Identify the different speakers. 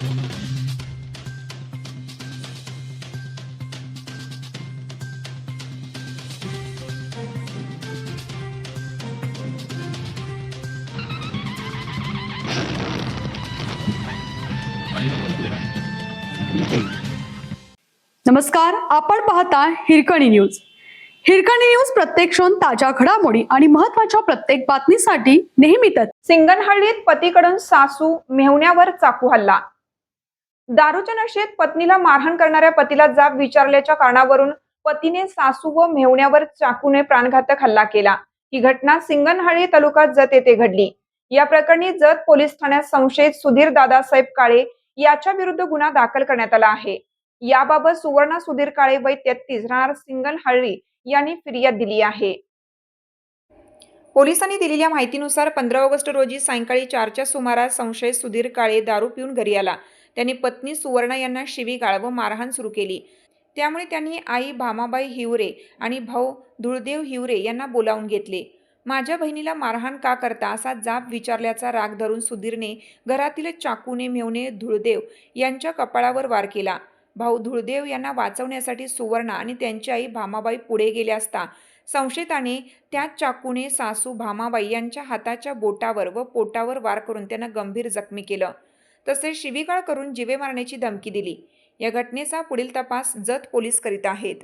Speaker 1: नमस्कार, आपण पाहता हिरकणी न्यूज. हिरकणी न्यूज प्रत्येक क्षण ताज्या घडामोडी आणि महत्त्वाच्या प्रत्येक बातमीसाठी नेहमीच.
Speaker 2: सिंगनहळ्ळीत पतीकडून सासू मेहुण्यावर चाकू हल्ला. दारूच्या नशेत पत्नीला मारहाण करणाऱ्या पतीला जाब विचारल्याच्या कारणावरून पतीने सासू व मेहुण्यावर चाकूने प्राणघातक हल्ला केला. ही घटना सिंगनहळ्ळी तालुका जत येथे घडली. या प्रकरणी जत पोलीस ठाण्यात संशयित सुधीर दादासाहेब काळे याच्या विरुद्ध गुन्हा दाखल करण्यात आला आहे. याबाबत सुवर्णा सुधीर काळे वय 33 राहणार सिंगनहळ्ळी यांनी फिर्याद दिली आहे. पोलिसांनी दिलेल्या माहितीनुसार 15 ऑगस्ट रोजी सायंकाळी 4च्या सुमारास संशयित सुधीर काळे दारू पिऊन घरी आला. त्यांनी पत्नी सुवर्णा यांना शिवीगाळ व मारहाण सुरू केली. त्यामुळे त्यांनी आई भामाबाई हिवरे आणि भाऊ धुळदेव हिवरे यांना बोलावून घेतले. माझ्या बहिणीला मारहाण का करता असा जाब विचारल्याचा राग धरून सुधीरने घरातील चाकूने मेहुणे धुळदेव यांच्या कपाळावर वार केला. भाऊ धुळदेव यांना वाचवण्यासाठी सुवर्णा आणि त्यांची आई भामाबाई पुढे गेल्या असता संशयिताने त्याच चाकूने सासू भामाबाई यांच्या हाताच्या बोटावर व पोटावर वार करून त्यांना गंभीर जखमी केलं. तसेच शिवीगाळ करून जीवे मारण्याची धमकी दिली. या घटनेचा पुढील तपास जत पोलीस करीत आहेत.